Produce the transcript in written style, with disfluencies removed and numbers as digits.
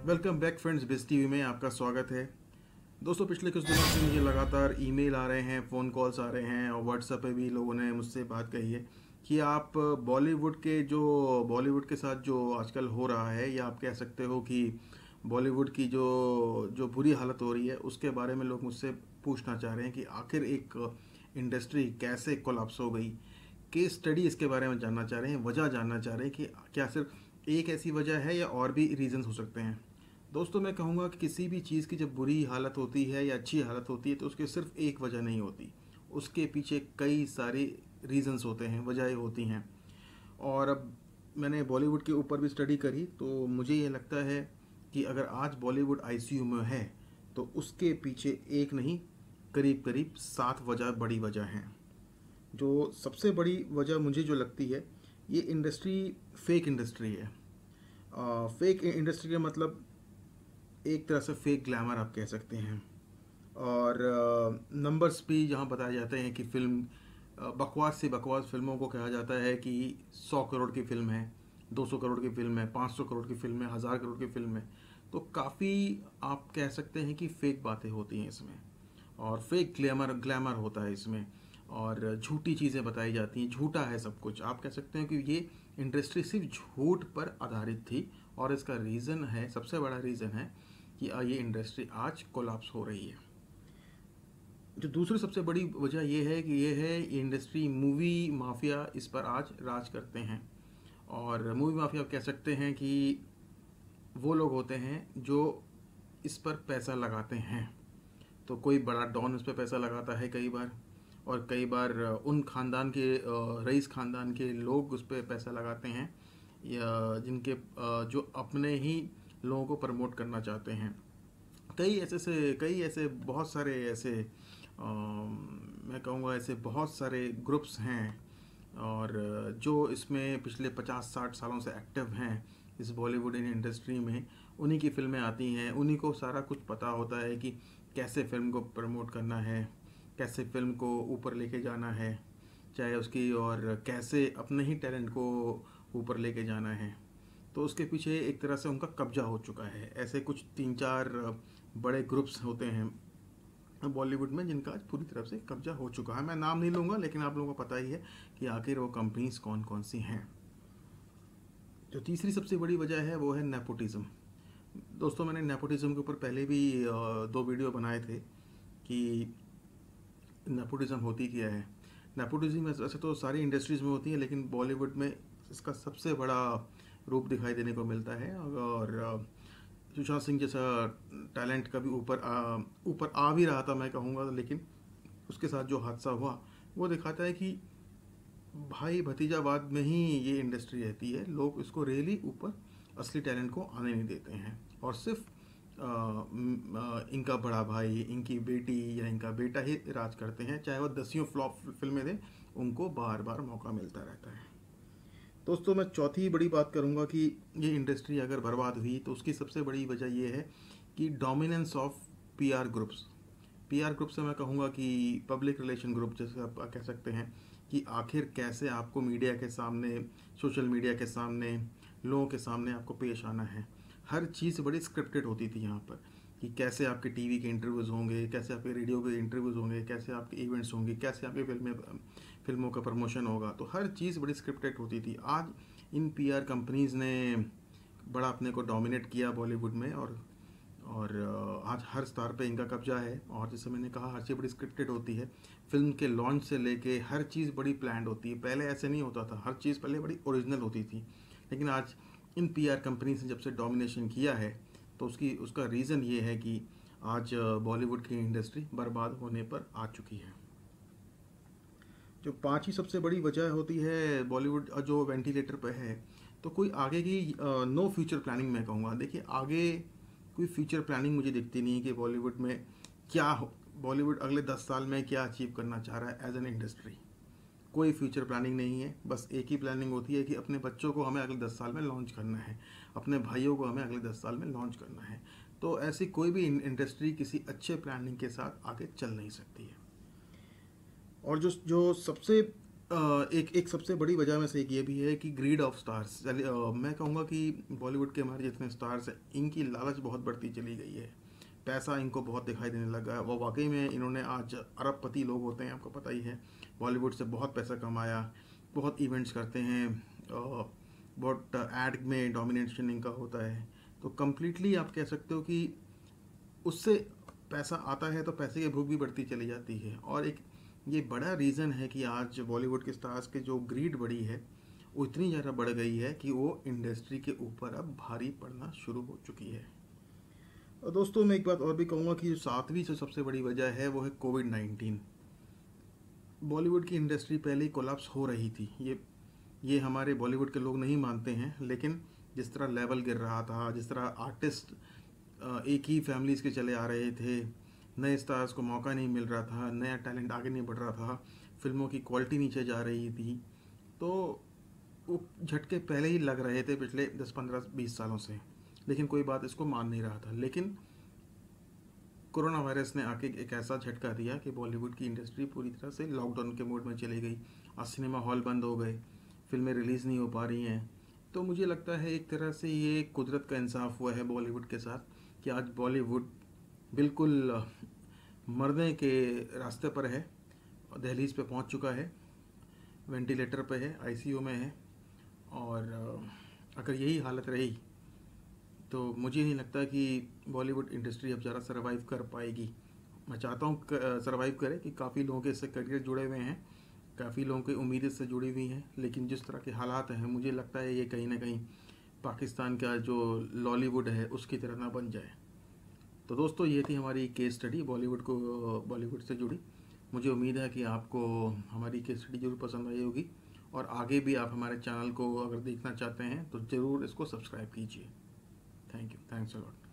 Welcome back friends, बिस TV में आपका स्वागत है। दोस्तों, पिछले कुछ दिनों से मुझे लगातार ईमेल आ रहे हैं, फ़ोन कॉल्स आ रहे हैं और व्हाट्सएप पे भी लोगों ने मुझसे बात कही है कि आप बॉलीवुड के साथ जो आजकल हो रहा है, या आप कह सकते हो कि बॉलीवुड की जो जो बुरी हालत हो रही है, उसके बारे में लोग मुझसे पूछना चाह रहे हैं कि आखिर एक इंडस्ट्री कैसे कोलैप्स हो गई। केस स्टडी इसके बारे में जानना चाह रहे हैं, वजह जानना चाह रहे हैं कि क्या सिर्फ एक ऐसी वजह है या और भी रीजंस हो सकते हैं। दोस्तों, मैं कहूँगा कि किसी भी चीज़ की जब बुरी हालत होती है या अच्छी हालत होती है तो उसके सिर्फ एक वजह नहीं होती, उसके पीछे कई सारे रीजंस होते हैं, वजहें होती हैं। और अब मैंने बॉलीवुड के ऊपर भी स्टडी करी तो मुझे ये लगता है कि अगर आज बॉलीवुड आईसीयू में है तो उसके पीछे एक नहीं, करीब करीब 7 बड़ी वजह हैं। जो सबसे बड़ी वजह मुझे जो लगती है, ये इंडस्ट्री फेक इंडस्ट्री है। फेक इंडस्ट्री का मतलब एक तरह से फेक ग्लैमर आप कह सकते हैं। और नंबर्स भी जहाँ बताए जाते हैं कि फिल्म बकवास से बकवास फिल्मों को कहा जाता है कि 100 करोड़ की फिल्म है, 200 करोड़ की फिल्म है, 500 करोड़ की फिल्म है, 1000 करोड़ की फिल्म है। तो काफ़ी आप कह सकते हैं कि फेक बातें होती हैं इसमें, और फेक ग्लैमर ग्लैमर होता है इसमें, और झूठी चीज़ें बताई जाती हैं, झूठा है सब कुछ। आप कह सकते हैं कि ये इंडस्ट्री सिर्फ झूठ पर आधारित थी, और इसका रीज़न है, सबसे बड़ा रीज़न है कि ये इंडस्ट्री आज कोलैप्स हो रही है। जो दूसरी सबसे बड़ी वजह ये है कि ये है इंडस्ट्री, मूवी माफिया इस पर आज राज करते हैं। और मूवी माफिया कह सकते हैं कि वो लोग होते हैं जो इस पर पैसा लगाते हैं। तो कोई बड़ा डॉन इस पर पैसा लगाता है कई बार, और कई बार उन खानदान के रईस खानदान के लोग उस पर पैसा लगाते हैं, या जो अपने ही लोगों को प्रमोट करना चाहते हैं। कई ऐसे बहुत सारे ऐसे मैं कहूँगा ऐसे बहुत सारे ग्रुप्स हैं, और जो इसमें पिछले 50-60 सालों से एक्टिव हैं इस बॉलीवुड इंडस्ट्री में। उन्हीं की फिल्में आती हैं, उन्हीं को सारा कुछ पता होता है कि कैसे फिल्म को प्रमोट करना है, कैसे फिल्म को ऊपर लेके जाना है, चाहे उसकी, और कैसे अपने ही टैलेंट को ऊपर लेके जाना है। तो उसके पीछे एक तरह से उनका कब्जा हो चुका है। ऐसे कुछ 3-4 बड़े ग्रुप्स होते हैं बॉलीवुड में जिनका आज पूरी तरफ से कब्जा हो चुका है। मैं नाम नहीं लूँगा, लेकिन आप लोगों को पता ही है कि आखिर वो कंपनीज कौन कौन सी हैं। जो तीसरी सबसे बड़ी वजह है वो है नेपोटिज्म। दोस्तों, मैंने नेपोटिज्म के ऊपर पहले भी 2 वीडियो बनाए थे कि नेपोटिज्म होती क्या है। नेपोटिज्म वैसे तो सारी इंडस्ट्रीज़ में होती है, लेकिन बॉलीवुड में इसका सबसे बड़ा रूप दिखाई देने को मिलता है। और सुशांत सिंह जैसा टैलेंट कभी ऊपर आ भी रहा था मैं कहूँगा, लेकिन उसके साथ जो हादसा हुआ वो दिखाता है कि भाई भतीजावाद में ही ये इंडस्ट्री रहती है। लोग इसको रियली ऊपर असली टैलेंट को आने नहीं देते हैं, और सिर्फ इनका बड़ा भाई, इनकी बेटी या इनका बेटा ही राज करते हैं। चाहे वो 10 फ्लॉप फिल्में दें, उनको बार बार मौका मिलता रहता है। दोस्तों, मैं चौथी बड़ी बात करूंगा कि ये इंडस्ट्री अगर बर्बाद हुई तो उसकी सबसे बड़ी वजह ये है कि dominance of PR groups. PR group से मैं कहूँगा कि पब्लिक रिलेशन ग्रुप, जैसे आप कह सकते हैं कि आखिर कैसे आपको मीडिया के सामने, सोशल मीडिया के सामने, लोगों के सामने आपको पेश आना है। हर चीज़ बड़ी स्क्रिप्टेड होती थी यहाँ पर, कि कैसे आपके टीवी के इंटरव्यूज़ होंगे, कैसे आपके रेडियो के इंटरव्यूज़ होंगे, कैसे आपके इवेंट्स होंगे, कैसे आपके फिल्मों का प्रमोशन होगा। तो हर चीज़ बड़ी स्क्रिप्टेड होती थी। आज इन पीआर कंपनीज़ ने बड़ा अपने को डोमिनेट किया बॉलीवुड में, और आज हर स्टार पे इनका कब्जा है। और जैसे मैंने कहा, हर चीज़ बड़ी स्क्रिप्टेड होती है। फिल्म के लॉन्च से लेके हर चीज़ बड़ी प्लान्ड होती है। पहले ऐसे नहीं होता था, हर चीज़ पहले बड़ी ओरिजिनल होती थी। लेकिन आज इन पीआर कंपनी से जब से डोमिनेशन किया है, तो उसका रीज़न ये है कि आज बॉलीवुड की इंडस्ट्री बर्बाद होने पर आ चुकी है। जो पांचवी सबसे बड़ी वजह होती है बॉलीवुड जो वेंटिलेटर पे है, तो कोई आगे की नो फ्यूचर प्लानिंग मैं कहूँगा। देखिए, आगे कोई फ्यूचर प्लानिंग मुझे दिखती नहीं कि बॉलीवुड में क्या हो, बॉलीवुड अगले 10 साल में क्या अचीव करना चाह रहा है एज एन इंडस्ट्री। कोई फ्यूचर प्लानिंग नहीं है। बस एक ही प्लानिंग होती है कि अपने बच्चों को हमें अगले 10 साल में लॉन्च करना है, अपने भाइयों को हमें अगले 10 साल में लॉन्च करना है। तो ऐसी कोई भी इंडस्ट्री किसी अच्छे प्लानिंग के साथ आगे चल नहीं सकती है। और जो जो सबसे एक एक सबसे बड़ी वजह में से एक ये भी है कि ग्रीड ऑफ स्टार्स। मैं कहूँगा कि बॉलीवुड के हमारे जितने स्टार्स हैं इनकी लालच बहुत बढ़ती चली गई है। पैसा इनको बहुत दिखाई देने लगा है। वो वाकई में इन्होंने आज अरबपति लोग होते हैं, आपको पता ही है। बॉलीवुड से बहुत पैसा कमाया, बहुत इवेंट्स करते हैं, बहुत एड में डोमिनेशन इनका होता है। तो कम्प्लीटली आप कह सकते हो कि उससे पैसा आता है तो पैसे की भूख भी बढ़ती चली जाती है। और एक ये बड़ा रीज़न है कि आज बॉलीवुड के स्टार्स के जो ग्रीड बढ़ी है वो इतनी ज़्यादा बढ़ गई है कि वो इंडस्ट्री के ऊपर अब भारी पड़ना शुरू हो चुकी है। और दोस्तों मैं एक बात और भी कहूँगा कि जो सातवीं जो सबसे बड़ी वजह है वो है कोविड-19। बॉलीवुड की इंडस्ट्री पहले ही कोलैप्स हो रही थी। ये हमारे बॉलीवुड के लोग नहीं मानते हैं, लेकिन जिस तरह लेवल गिर रहा था, जिस तरह आर्टिस्ट एक ही फैमिलीज़ के चले आ रहे थे, नए स्टार्स को मौका नहीं मिल रहा था, नया टैलेंट आगे नहीं बढ़ रहा था, फिल्मों की क्वालिटी नीचे जा रही थी, तो वो झटके पहले ही लग रहे थे पिछले 10-15-20 सालों से। लेकिन कोई बात इसको मान नहीं रहा था। लेकिन कोरोना वायरस ने आके एक ऐसा झटका दिया कि बॉलीवुड की इंडस्ट्री पूरी तरह से लॉकडाउन के मोड में चली गई। आज सिनेमा हॉल बंद हो गए, फिल्में रिलीज़ नहीं हो पा रही हैं। तो मुझे लगता है एक तरह से ये कुदरत का इंसाफ हुआ है बॉलीवुड के साथ कि आज बॉलीवुड बिल्कुल मरने के रास्ते पर है, दहलीज पे पहुंच चुका है, वेंटिलेटर पे है, आईसीयू में है। और अगर यही हालत रही तो मुझे नहीं लगता कि बॉलीवुड इंडस्ट्री अब ज़्यादा सर्वाइव कर पाएगी। मैं चाहता हूँ सर्वाइव करे, कि काफ़ी लोगों के इससे करियर जुड़े हुए हैं, काफ़ी लोगों की उम्मीद इससे जुड़ी हुई हैं। लेकिन जिस तरह के हालात हैं मुझे लगता है ये कहीं ना कहीं पाकिस्तान का जो लॉलीवुड है उसकी तरह ना बन जाए। तो दोस्तों ये थी हमारी केस स्टडी बॉलीवुड से जुड़ी। मुझे उम्मीद है कि आपको हमारी केस स्टडी जरूर पसंद आई होगी, और आगे भी आप हमारे चैनल को अगर देखना चाहते हैं तो ज़रूर इसको सब्सक्राइब कीजिए। Thank you, thanks a lot.